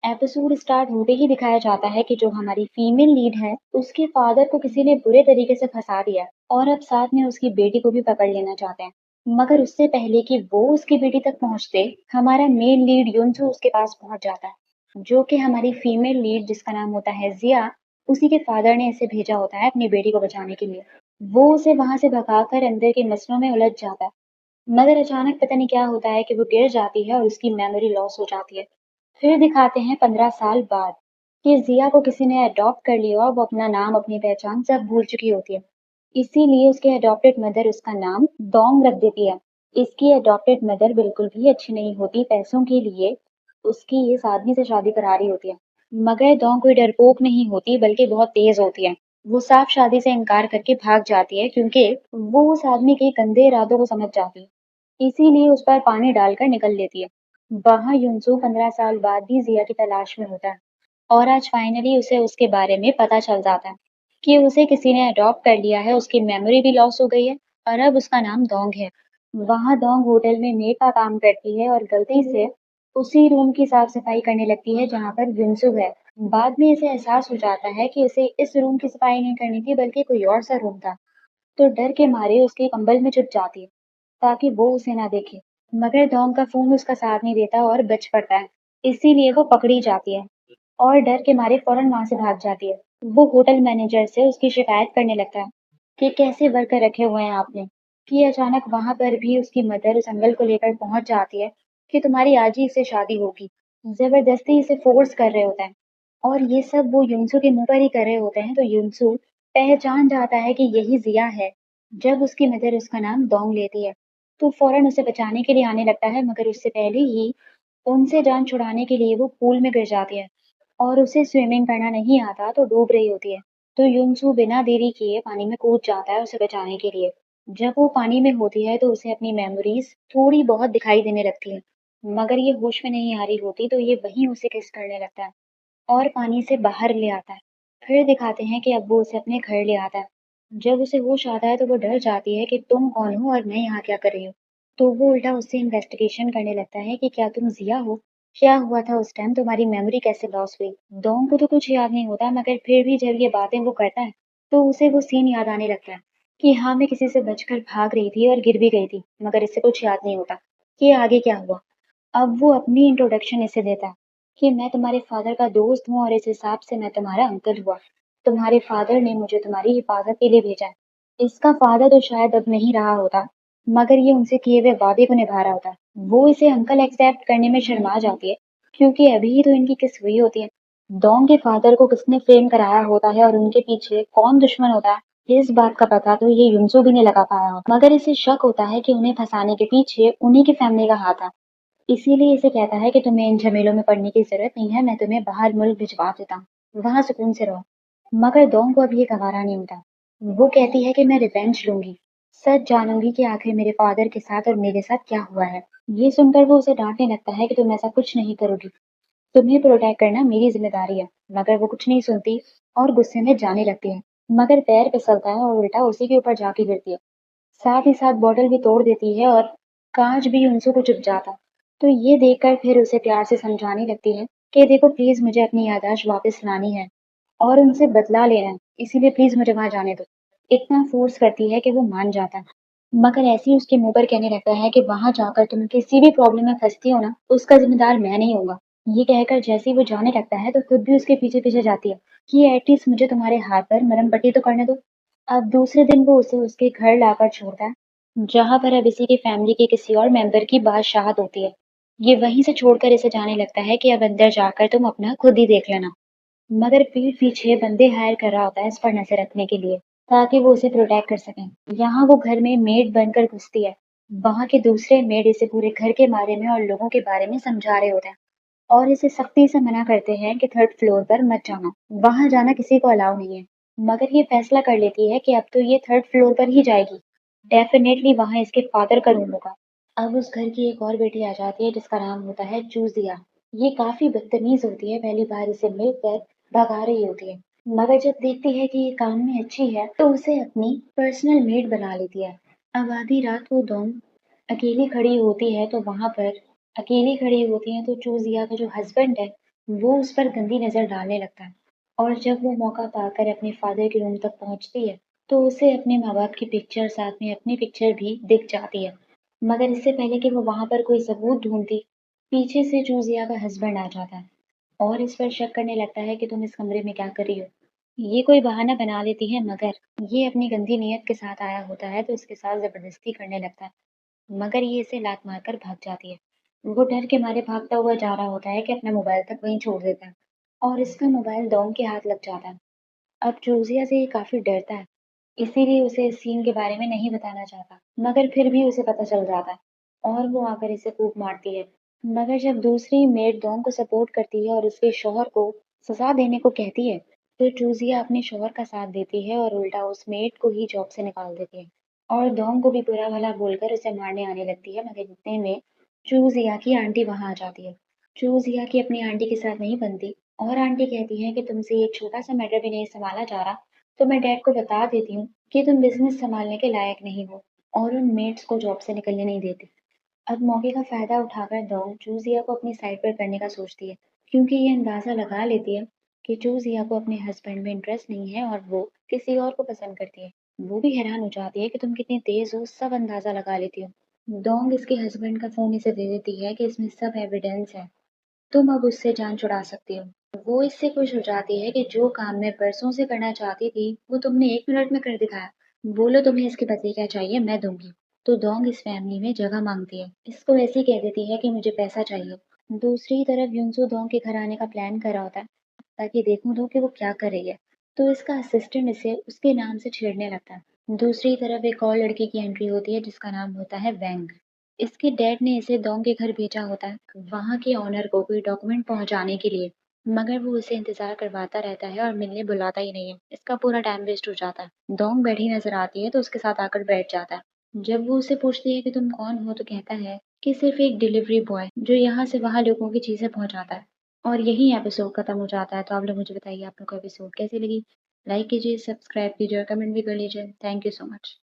Episode start होते ही दिखाया जाता है कि जो हमारी फीमेल लीड है उसके फादर को किसी ने बुरे तरीके से फंसा दिया है और अब साथ में उसकी बेटी को भी पकड़ लेना चाहते हैं। मगर उससे पहले कि वो उसकी बेटी तक पहुंचते, हमारा मेन लीड युनसु उसके पास पहुंच जाता है, जो कि हमारी फीमेल लीड जिसका नाम होता है जिया, उसी के फादर ने इसे भेजा होता है अपनी बेटी को बचाने के लिए। वो उसे वहां से भगाकर अंदर के मसलों में उलझ जाता है, मगर अचानक पता नहीं क्या होता है कि वो गिर जाती है और उसकी मेमोरी लॉस हो जाती है। फिर दिखाते हैं 15 साल बाद कि जिया को किसी ने अडॉप्ट कर लिया और वो अपना नाम अपनी पहचान सब भूल चुकी होती है। इसीलिए उसके अडॉप्टेड मदर उसका नाम डोंग रख देती है। इसकी अडॉप्टेड मदर बिल्कुल भी अच्छी नहीं होती, पैसों के लिए उसकी इस आदमी से शादी करा रही होती है। मगर डोंग कोई डरपोक नहीं होती बल्कि बहुत तेज होती है। वो साफ शादी से इनकार करके भाग जाती है क्योंकि वो उस आदमी के गंदे इरादों को समझ जाती है, इसीलिए उस पर पानी डालकर निकल लेती है। वहां युनसु 15 साल बाद भी जिया की तलाश में होता है और आज फाइनली उसे उसके बारे में पता चल जाता है कि उसे किसी ने अडॉप्ट कर लिया है, उसकी मेमोरी भी लॉस हो गई है और अब उसका नाम डोंग है। वहां डोंग होटल में मेड का काम करती है और गलती से उसी रूम की साफ सफाई करने लगती है जहां पर युनसु है। बाद में इसे एहसास हो जाता है कि उसे इस रूम की सफाई नहीं करनी थी बल्कि कोई और सा रूम था, तो डर के मारे उसके कंबल में छुप जाती है ताकि वो उसे ना देखे। मगर डॉन का फोन उसका साथ नहीं देता और बच पड़ता है, इसीलिए वो पकड़ी जाती है और डर के मारे फौरन वहां से भाग जाती है। वो होटल मैनेजर से उसकी शिकायत करने लगता है कि कैसे वर्कर रखे हुए हैं आपने। कि अचानक वहां पर भी उसकी मदर उस अंकल को लेकर पहुंच जाती है कि तुम्हारी आज ही इससे शादी होगी। जबरदस्ती इसे फोर्स कर रहे होते हैं और ये सब वो युनसु के मुंह पर ही कर रहे होते हैं, तो युनसु पहचान जाता है कि यही जिया है। जब उसकी मदर उसका नाम डोंग लेती है तो फौरन उसे बचाने के लिए आने लगता है, मगर उससे पहले ही उनसे जान छुड़ाने के लिए वो पूल में गिर जाती है और उसे स्विमिंग करना नहीं आता तो डूब रही होती है। तो युनसु बिना देरी किए पानी में कूद जाता है उसे बचाने के लिए। जब वो पानी में होती है तो उसे अपनी मेमोरीज थोड़ी बहुत दिखाई देने लगती है, मगर ये होश में नहीं आ रही होती, तो ये वहीं उसे किस करने लगता है और पानी से बाहर ले आता है। फिर दिखाते हैं कि अब वो उसे अपने घर ले आता है। जब उसे होश आता है तो वो डर जाती है कि तुम कौन हो और मैं यहाँ क्या कर रही हूँ। तो वो उल्टा उससे इन्वेस्टिगेशन करने लगता है कि क्या तुम जिया हो, क्या हुआ था उस टाइम, तुम्हारी मेमोरी कैसे लॉस हुई। डोंग को तो कुछ याद नहीं होता, मगर फिर भी जब ये बातें वो करता है तो उसे वो सीन याद आने लगता है कि हाँ, मैं किसी से बचकर भाग रही थी और गिर भी गई थी, मगर इससे कुछ याद नहीं होता कि आगे क्या हुआ। अब वो अपनी इंट्रोडक्शन इसे देता है कि मैं तुम्हारे फादर का दोस्त हूँ और इस हिसाब से मैं तुम्हारा अंकल हुआ। तुम्हारे फादर ने मुझे तुम्हारी हिफाजत के लिए भेजा है। इसका फादर तो शायद अब नहीं रहा होता, मगर ये उनसे किए हुए वादे को निभा रहा होता है। वो इसे अंकल एक्सेप्ट करने में शर्मा जाती है क्योंकि अभी ही तो इनकी किस हुई होती है। डोंग के फादर को किसने फ्रेम कराया होता है और उनके पीछे कौन दुश्मन होता है, इस बात का पता तो ये युनसो भी नहीं लगा पाया होता, मगर इसे शक होता है कि उन्हें फंसाने के पीछे उन्हीं की फैमिली का हाथ है। इसीलिए इसे कहता है कि तुम्हें इन झमेलों में पड़ने की जरूरत नहीं है, मैं तुम्हें बाहर मुल्क भिजवा देता हूँ, वहां सुकून से रहो। मगर डोंग को अब ये गवारा नहीं होता। वो कहती है कि मैं रिवेंज लूंगी, सच जानूंगी कि आखिर मेरे फादर के साथ और मेरे साथ क्या हुआ है। ये सुनकर वो उसे डांटने लगता है कि तुम ऐसा कुछ नहीं करोगी, तुम्हें प्रोटेक्ट करना मेरी जिम्मेदारी है। मगर वो कुछ नहीं सुनती और गुस्से में जाने लगती है, मगर पैर फिसलता है और उल्टा उसी के ऊपर जाके गिरती है। साथ ही साथ बॉटल भी तोड़ देती है और कांच भी उनसे को चुभ जाता। तो ये देखकर फिर उसे प्यार से समझाने लगती है कि देखो प्लीज, मुझे अपनी याददाश्त वापस लानी है और उनसे बदला लेना है, इसीलिए प्लीज मुझे वहां जाने दो। इतना फोर्स करती है कि वो मान जाता है, मगर ऐसे ही उसके मुंह पर कहने लगता है कि वहां जाकर तुम किसी भी प्रॉब्लम में फंसती हो ना, उसका जिम्मेदार मैं नहीं होगा। ये कहकर जैसे ही वो जाने लगता है तो खुद भी उसके पीछे पीछे जाती है कि एटलीस्ट मुझे तुम्हारे हाथ पर मरहम पट्टी तो करने दो। अब दूसरे दिन वो उसे उसके घर लाकर छोड़ता है, जहां पर अब इसी की फैमिली के किसी और मेंबर की बादशाहत होती है। ये वहीं से छोड़कर इसे जाने लगता है कि अब अंदर जाकर तुम अपना खुद ही देख लेना, मगर पीठ पीछे बंदे हायर कर रहा होता है इस पर नजर रखने के लिए ताकि वो उसे प्रोटेक्ट कर सकें। यहाँ वो घर में मेड बनकर घुसती है। वहां के दूसरे मेड इसे पूरे घर के बारे में और लोगों के बारे में समझा रहे होते हैं और इसे सख्ती से मना करते हैं कि थर्ड फ्लोर पर मत जाना, वहां जाना किसी को अलाउ नहीं है। मगर ये फैसला कर लेती है कि अब तो ये थर्ड फ्लोर पर ही जाएगी, डेफिनेटली वहां इसके फादर का रूम होगा। अब उस घर की एक और बेटी आ जाती है जिसका नाम होता है चूजिया। ये काफी बदतमीज होती है, पहली बार इसे मिलकर भगा रही होती है, मगर जब देखती है कि ये काम में अच्छी है तो उसे अपनी पर्सनल मेड बना लेती है। अब आधी रात को दोम अकेली खड़ी होती है तो वहां पर अकेली खड़ी होती है तो चूजिया का जो हस्बैंड है वो उस पर गंदी नज़र डालने लगता है और जब वो मौका पाकर अपने फादर के रूम तक पहुंचती है, तो उसे अपने माँ-बाप की पिक्चर साथ में अपनी पिक्चर भी दिख जाती है। मगर इससे पहले कि वो वहाँ पर कोई सबूत ढूँढती, पीछे से जूज़िया का हस्बैंड आ जाता है और इस पर शक करने लगता है कि तुम इस कमरे में क्या कर रही हो। ये कोई बहाना बना लेती है मगर ये अपनी गंदी नीयत के साथ आया होता है तो उसके साथ ज़बरदस्ती करने लगता है। मगर ये इसे लात मारकर भाग जाती है। वो डर के मारे भागता हुआ जा रहा होता है कि अपना मोबाइल तक वहीं छोड़ देता है और इसका मोबाइल डॉन के हाथ लग जाता है। अब जूजिया से ये काफ़ी डरता है, इसीलिए उसे इस सीन के बारे में नहीं बताना चाहता, मगर फिर भी उसे पता चल जाता है और वो आकर इसे खूब मारती है। मगर जब दूसरी मेड डॉन को सपोर्ट करती है और उसके शौहर को सजा देने को कहती है, तो जूजिया अपने शौहर का साथ देती है और उल्टा उस मेड को ही जॉब से निकाल देती है और डॉन को भी बुरा भला बोलकर उसे मारने आने लगती है। मगर इतने में चूजिया की आंटी वहां आ जाती है। चूजिया की अपनी आंटी के साथ नहीं बनती और आंटी कहती है कि तुमसे एक छोटा सा मैटर भी नहीं संभाला जा रहा, तो मैं डैड को बता देती हूँ कि तुम बिजनेस संभालने के लायक नहीं हो और उन मेट्स को जॉब से निकलने नहीं देती। अब मौके का फायदा उठाकर डॉन चूजिया को अपनी साइड पर करने का सोचती है, क्योंकि ये अंदाजा लगा लेती है कि चूजिया को अपने हस्बैंड में इंटरेस्ट नहीं है और वो किसी और को पसंद करती है। वो भी हैरान हो जाती है कि तुम कितनी तेज हो, सब अंदाजा लगा लेती हो। डोंग इसके हस्बैंड का फोन इसे दे देती है कि इसमें सब एविडेंस है, तुम अब उससे जान छुड़ा सकती हो। वो इससे खुश हो जाती है कि जो काम मैं बरसों से करना चाहती थी, वो तुमने 1 मिनट में कर दिखाया। बोलो तुम्हें इसके बदले क्या चाहिए, मैं दूंगी। तो डोंग इस फैमिली में जगह मांगती है। इसको ऐसे ही कह देती है कि मुझे पैसा चाहिए। दूसरी तरफ युनसू डोंग के घर आने का प्लान कर रहा होता है, ताकि देखूं तो कि वो क्या कर रही है। तो इसका असिस्टेंट इसे उसके नाम से छेड़ने लगता है। दूसरी तरफ एक और लड़की की एंट्री होती है जिसका नाम होता है वैंग। इसके डैड ने इसे डोंग के घर भेजा होता है, वहाँ के ऑनर को कोई डॉक्यूमेंट पहुँचाने के लिए। मगर वो उसे इंतजार करवाता रहता है और मिलने बुलाता ही नहीं है। इसका पूरा टाइम वेस्ट हो जाता है। डोंग बैठी नजर आती है तो उसके साथ आकर बैठ जाता है। जब वो उसे पूछती है कि तुम कौन हो, तो कहता है कि सिर्फ एक डिलीवरी बॉय जो यहाँ से वहाँ लोगों की चीजें पहुँचाता है। और यही एपिसोड खत्म हो जाता है। तो आप लोग मुझे बताइए आप लोग को एपिसोड कैसी लगी। लाइक कीजिए, सब्सक्राइब कीजिए और कमेंट भी कर लीजिए। Thank you so much.